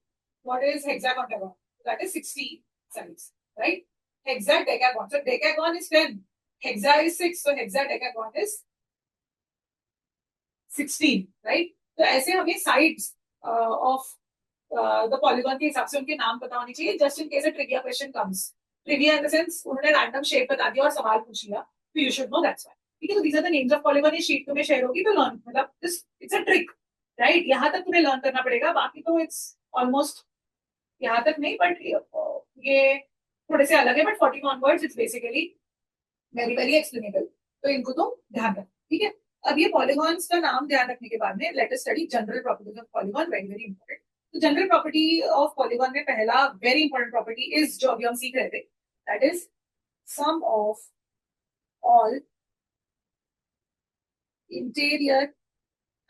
what is hexagon? That is 60 sides, right? Hexadecagon. So decagon is 10. Hexa is 6. So hexadecagon is 16, right? तो ऐसे हमें sides of the polygon के हिसाब से उनके नाम पता होने चाहिए. Just in case a trivia question comes. Trivia in the sense उन्होंने random shape बता दिया और सवाल पूछ लिया, तो you should know that's why. ठीक है, तो these are the names of polygon. ये sheet तुम्हें share होगी तो learn, मतलब it's a trick, right? यहाँ तक तुम्हें learn करना पड़ेगा, बाकी तो it's almost यहाँ तक नहीं. बट ये थोड़े से अलग है. But 40 onwards it's basically very very explainable. तो इनको तो ध्यान रखना. ठीक है, अब ये पॉलीगॉन्स का नाम ध्यान रखने के बाद में let us study general properties of polygon. Very very important. तो जनरल प्रॉपर्टी ऑफ पॉलीगॉन में पहला वेरी इंपॉर्टेंट प्रॉपर्टी इज जो अभी हम सीख रहे थे, that is sum of all interior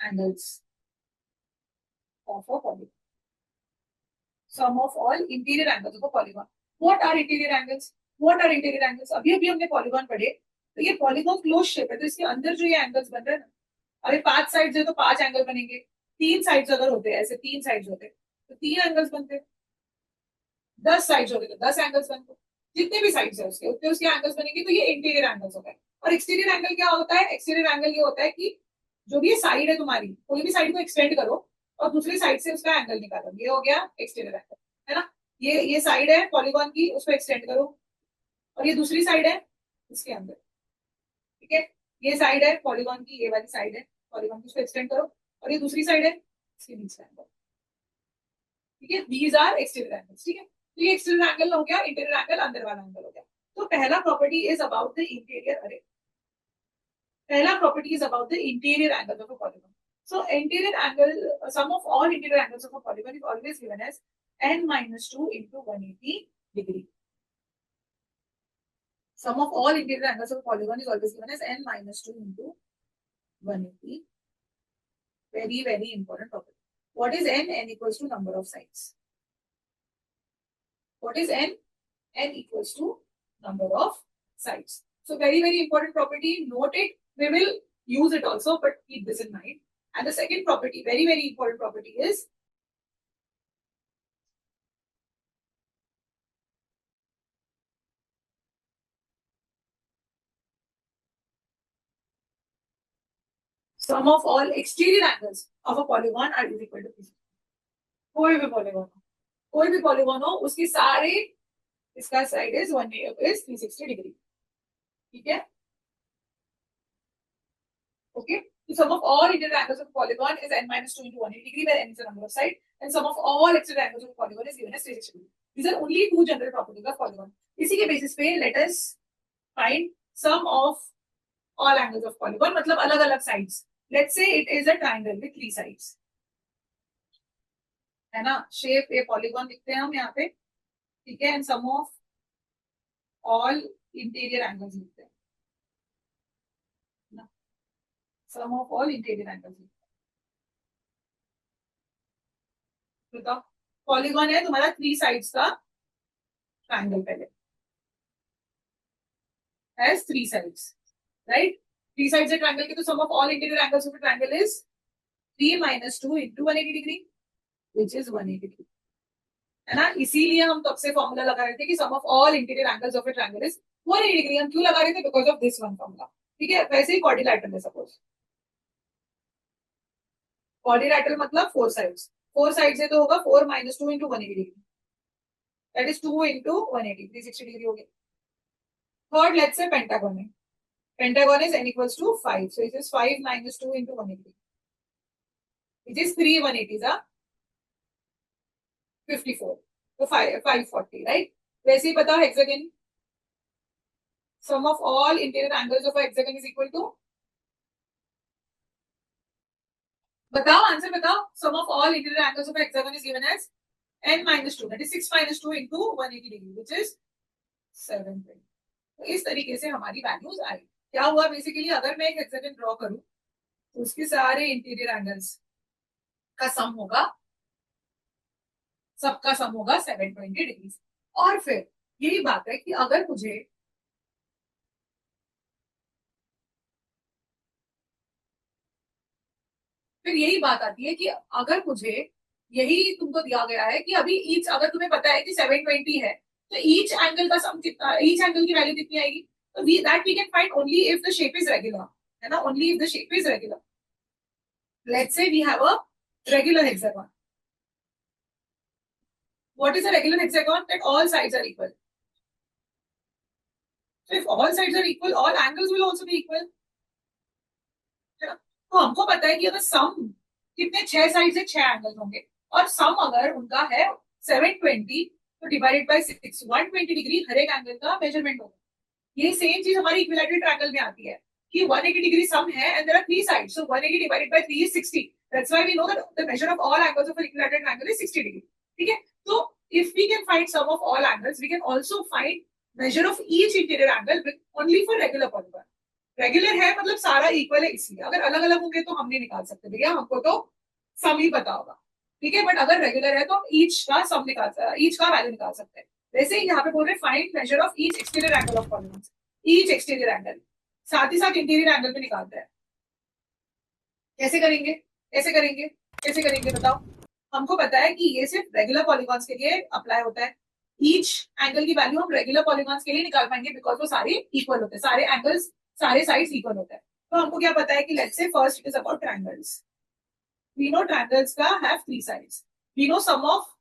angles of a polygon. Sum of all interior angles of a polygon. What are interior angles? What are interior angles? अभी अभी हमने पॉलीगॉन पढ़े, तो ये पॉलीगॉन क्लोज शेप है, तो इसके अंदर जो ये एंगल्स बन रहे हैं ना, अभी 5 साइड्स है तो 5 एंगल बनेंगे. 3 साइड्स अगर होते हैं, ऐसे 3 साइड्स होते तो 3 एंगल्स बनते. 10 साइड्स होते तो 10 एंगल्स बनते. जितने भी साइड्स है उसके उतने उसके एंगल्स बनेंगे. तो ये इंटीरियर एंगल्स होता है. और एक्सटीरियर एंगल क्या होता है? एक्सटीरियर एंगल ये होता है कि जो भी ये साइड है तुम्हारी, कोई भी साइड को एक्सटेंड करो और दूसरी साइड से उसका एंगल निकालो, ये हो गया एक्सटीरियर एंगल, है ना. ये साइड है पॉलीगॉन की, उसको एक्सटेंड करो, और ये दूसरी साइड है इसके अंदर. ठीक है, ये साइड है पॉलीगॉन की, ये वाली साइड है पॉलीगॉन की, उसको एक्सटेंड करो, और ये दूसरी साइड है इसके बीच का एंगल, ठीक है। दीज आर एक्सटीरियर एंगल्स, ठीक है। तो ये एक्सटीरियर एंगल हो गया, इंटीरियर एंगल अंदर वाला एंगल हो गया। तो पहला property is about the interior, अरे पहला property is about the interior angle of a polygon. So interior angle, sum of all interior angles of a polygon is always given as n minus 2 into 180 degree. Sum of all interior angles of a polygon is always given as n minus 2 into 180. Very, very important property. What is n? N equals to number of sides. What is n? N equals to number of sides. So very, very important property. Note it. We will use it also, but keep this in mind. And the second property, very, very important property is sum of all exterior angles of a polygon are is equal to 360. कोई भी polygon हो उसकी सारे इसका side is 360 degree, ठीक है। Okay. The sum of all interior angles of a polygon is n minus 2 into 180 degree, where n is the number of sides, and sum of all exterior angles of a polygon is given as 360 degree. These are only two general properties of polygon. इसी के basis पे let us find sum of all angles of polygon, मतलब अलग अलग sides. Let's say it is a triangle with 3 sides. है ना, shape a polygon लिखते हैं हम यहाँ पे, ठीक है, and sum of all interior angles लिखते हैं, sum of all interior angles. बताओ, पॉलीगॉन है तुम्हारा 3 साइड्स का ट्रायंगल, पहले हैज 3 साइड्स, राइट। 3 साइड्स है ट्रायंगल के, तो sum of all interior angles of the triangle is 3 minus 2 into 180 degree, which is 180 degree, है ना। इसीलिए हम तब से फॉर्मूला लगा रहे थे कि sum of all interior angles of a triangle is 180 degree. हम क्यों लगा रहे थे? Because of this one formula, ठीक है। वैसे ही क्वाड्रिलैटरल है, सपोज क्वाड्रिलैटरल मतलब 4 साइड्स, 4 साइड्स है तो होगा 4 minus 2 into 180 degree, that is 2 into 180, 360 degree हो गया। थर्ड, लेट्स से पेंटागन है, pentagon is n equals to 5, so it is 5 minus 2 into 180, it is 3 180s are 54, so 540, right। वैसे ही बताओ hexagon, sum of all interior angles of a hexagon is equal to, बताओ answer बताओ, sum of all interior angles of a hexagon is given as n minus 2, that is 6 minus 2 into 180 degree, which is 720। तो इस तरीके से हमारी values आई। क्या हुआ basically, अगर मैं एक हेक्सागन ड्रॉ करूं तो उसके सारे इंटीरियर एंगल्स का सम होगा, सबका सम होगा 720 डिग्री। और फिर यही बात है कि अगर मुझे फिर यही बात आती है कि अगर मुझे यही तुमको दिया गया है कि अभी ईच, अगर तुम्हें पता है कि 720 है तो ईच एंगल का सम कितना, ईच एंगल की वैल्यू कितनी आएगी, तो we can find only if the shape is regular, है ना, only if the shape is regular. Let's say we have a regular hexagon. What is a regular hexagon? That all sides are equal. So if all sides are equal, all angles will also be equal. तो हमको पता है कि अगर सम कितने 6 side से 6 angle होंगे, और सम अगर उनका है 720, तो डिवाइडेड बाय 6, 120 डिग्री हर एक एंगल का मेजरमेंट होगा। ये सेम चीज हमारी इक्विलैटरल ट्रायंगल में आती है कि 180 डिग्री सम है and there are 3 sides, so 180 divided by 3 is 60। That's why we know that the measure of all angles of an equilateral triangle is 60 degree, ठीक है। तो if we can find sum of all angles, we can also find measure of each interior angle only for regular polygon। Regular है मतलब सारा equal है, इसलिए अगर अलग अलग होंगे तो हम नहीं निकाल सकते भैया, हमको तो सम ही पता होगा, ठीक है। बट अगर रेगुलर है तो हम ईच का सम निकाल, ईच का वैल्यू निकाल सकते हैं। वैसे यहाँ पे बोल रहे find measure of each exterior angle of polygon, each exterior angle, साथ ही साथ इंटीरियर एंगल भी निकालते हैं। कैसे करेंगे, कैसे करेंगे, कैसे करेंगे बताओ। हमको पता है कि ये सिर्फ रेगुलर पॉलीगॉन्स के लिए अप्लाई होता है। ईच एंगल की वैल्यू हम रेगुलर पॉलीगॉन्स के लिए निकाल पाएंगे बिकॉज वो सारे इक्वल होते हैं, सारे एंगल्स, सारे साइड्स इक्वल होते हैं। तो हमको क्या पता है कि let's say first it is about triangles. We know triangles का have 3 sides. We know sum of,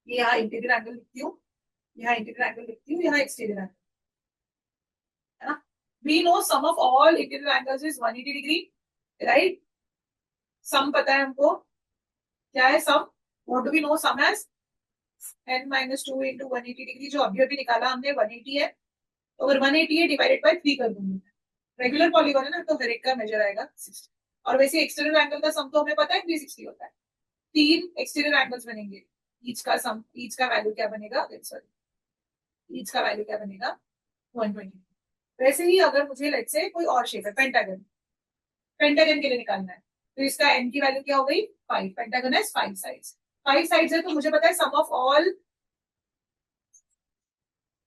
ये यहाँ इंटीरियर एंगल लिखती हूँ, यहाँ इंटीरियर एंगल लिखती हूँ, यहाँ एक्सटीरियर एंगल, है ना। We know sum of all interior angles is 180 degree, right. Sum पता है हमको, क्या है sum, what do we know sum as n minus two into 180 degree, जो अभी अभी निकाला हमने 180 है, तो अगर 180 है डिवाइडेड बाय 3 कर दूंगी। रेगुलर पॉलीगॉन है ना, तो हर एक का मेजर आएगा 60। और वैसे एक्सटीरियर एंगल का सम तो हमें पता है 360 होता है। 3 एक्सटीरियर एंगल्स बनेंगे, ईच का सम, ईच का वैल्यू क्या बनेगा, सॉरी ईच का वैल्यू क्या बनेगा 120। वैसे ही अगर मुझे लेट्स से कोई और शेप है, पेंटागन, पेंटागन के लिए निकालना है, तो इसका n की वैल्यू क्या हो गई 5, पेंटागन है 5 साइड्स, 5 साइड्स है, तो मुझे पता है sum of all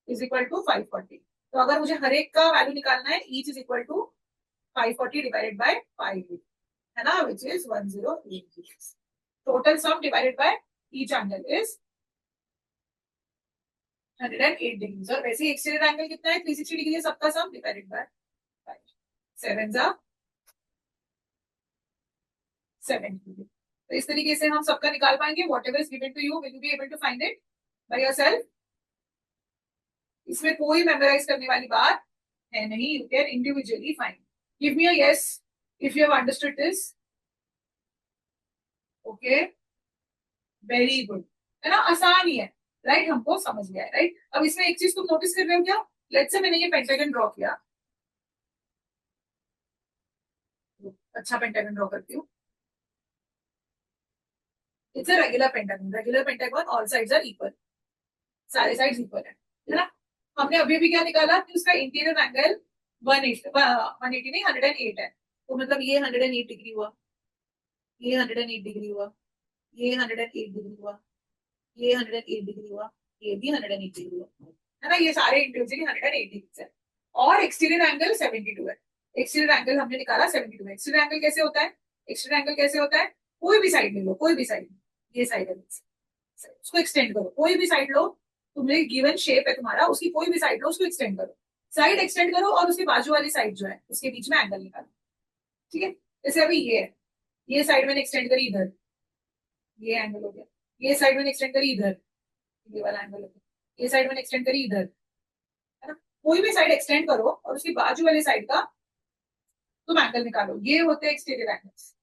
is equal to 540। तो अगर मुझे हर एक का वैल्यू निकालना है, each is equal to 540 divided by 5, है ना, which is 108। Total sum divided by each angle is 108 degrees. और वैसे एक्सटीरियर एंगल कितना है 360 डिग्री है, सबका सम डिवाइडेड बाय 5, 7 जा 70। तो इस तरीके से हम सबका निकाल पाएंगे। Whatever is given to you, will you be able to find it by yourself. इसमें कोई मेमोराइज करने वाली बात है नहीं, you can individually find. Give me a yes if you have understood this. Okay, very good, है ना, आसान ही है, राइट, हमको समझ गया है, राइट। अब इसमें एक चीज तुम नोटिस कर रहे हो क्या, लेट्स से मैंने ये पेंटागन ड्रॉ किया, अच्छा पेंटागन ड्रॉ करती हूँ, it's a regular pentagon, regular pentagon all sides are equal, सारे साइड्स इक्वल है ना। हमने अभी भी क्या निकाला कि उसका इंटीरियर एंगल 180 नहीं 108 है, तो मतलब ये 108 डिग्री हुआ, ये 108 डिग्री हुआ, ये 108 डिग्री हुआ, ये 108 डिग्री हुआ, ये भी 108 डिग्री हुआ, है ना, ये सारे इंडिविजुअली 108 डिग्री है। और एक्सटीरियर एंगल 72 है, एक्सटीरियर एंगल हमने निकाला 72 है। एक्सटीरियर एंगल कैसे होता है, एक्सटीरियर एंगल कैसे होता है, कोई भी साइड ले लो, कोई भी साइड, ये साइड है, उसको एक्सटेंड करो, कोई भी साइड लो, तुम्हें गिवन शेप है तुम्हारा, उसकी कोई भी साइड लो, उसको एक्सटेंड करो, साइड एक्सटेंड करो, और उसकी बाजू वाली साइड जो है उसके बीच में एंगल निकालो, ठीक है। जैसे अभी ये है, ये साइड मैंने एक्सटेंड करी इधर, ये एंगल हो गया, ये साइड मैंने एक्सटेंड करी इधर, ये वाला एंगल हो गया, ये साइड मैंने एक्सटेंड करी इधर, है ना। कोई भी साइड एक्सटेंड करो और उसकी बाजू वाली साइड का तुम एंगल निकालो, ये होते हैं एक्सटीरियर एंगल्स।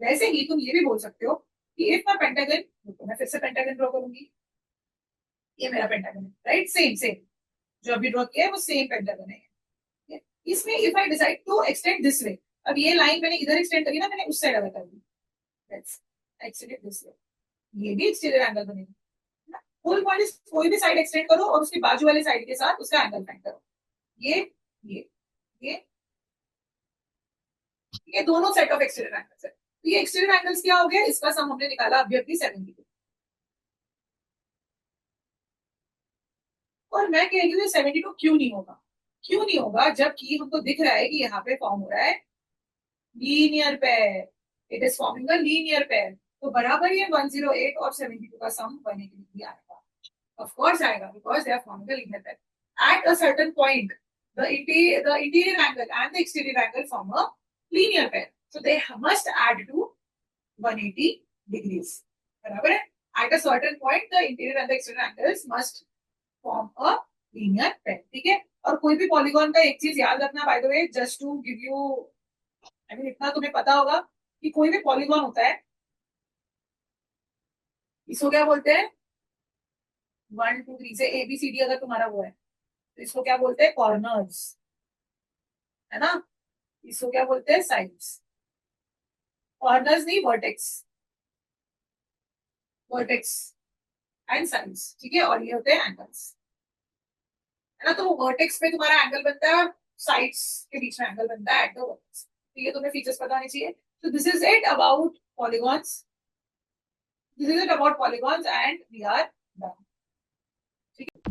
वैसे ही तुम ये भी बोल सकते हो कि इफ माय पेंटागन, तो मैं फिर से पेंटागन ड्रॉ करूंगी, ये मेरा पेंटागन है, राइट, सेम सेम जो अभी ड्रॉ किया है वो सेम पेंटागन है, ठीक है? इसमें if I decide to extend this way, अब ये लाइन मैंने इधर एक्सटेंड करी ना, मैंने उस साइड अगर कर दी, लेट्स एक्सटेंड दिस वे, ये भी एक्सटीरियर एंगल बनेगा। फुल पॉइंट इज कोई भी साइड एक्सटेंड करो और उसकी बाजू वाली साइड के साथ उसका एंगल फाइंड करो, ये ये ये ये दोनों सेट ऑफ एक्सटीरियर एंगल्स है। तो ये एक्सटीरियर एंगल्स क्या हो गया, इसका सम हमने निकाला अभी अभी 72। और मैं कह रही हूँ 72 क्यों नहीं होगा, क्यों नहीं होगा, जबकि हमको दिख रहा है कि यहाँ पे फॉर्म हो रहा है linear pair, it is forming a linear pair, तो बराबर ये 108 और 72 का सम 180 डिग्री आएगा, ऑफ कोर्स आएगा, because they are forming a linear pair at a certain point, the interior angle and the exterior angle form a linear pair, so they must add to 180 degrees, बराबर है। at a certain point the interior and the exterior angles must form a linear pair, ठीक है। और कोई भी polygon का एक चीज याद रखना, by the way, just to give you, I mean इतना तुम्हें पता होगा कि कोई भी पॉलीगॉन होता है, इसको क्या बोलते हैं, 1 2 3 से ABCD अगर तुम्हारा वो है, तो इसको क्या बोलते हैं, कॉर्नर्स, है ना, इसको क्या बोलते हैं, साइड्स, कॉर्नर्स नहीं वर्टेक्स, वर्टेक्स एंड साइड्स, ठीक है। और ये होते हैं एंगल्स, है ना, तो वर्टेक्स पे तुम्हारा एंगल बनता है, साइड्स के बीच में एंगल बनता है एट द वर्टेक्स, तो ये तुम्हें फीचर्स पता होने चाहिए। तो this is it about polygons, this is it about polygons and we are done, ठीक है।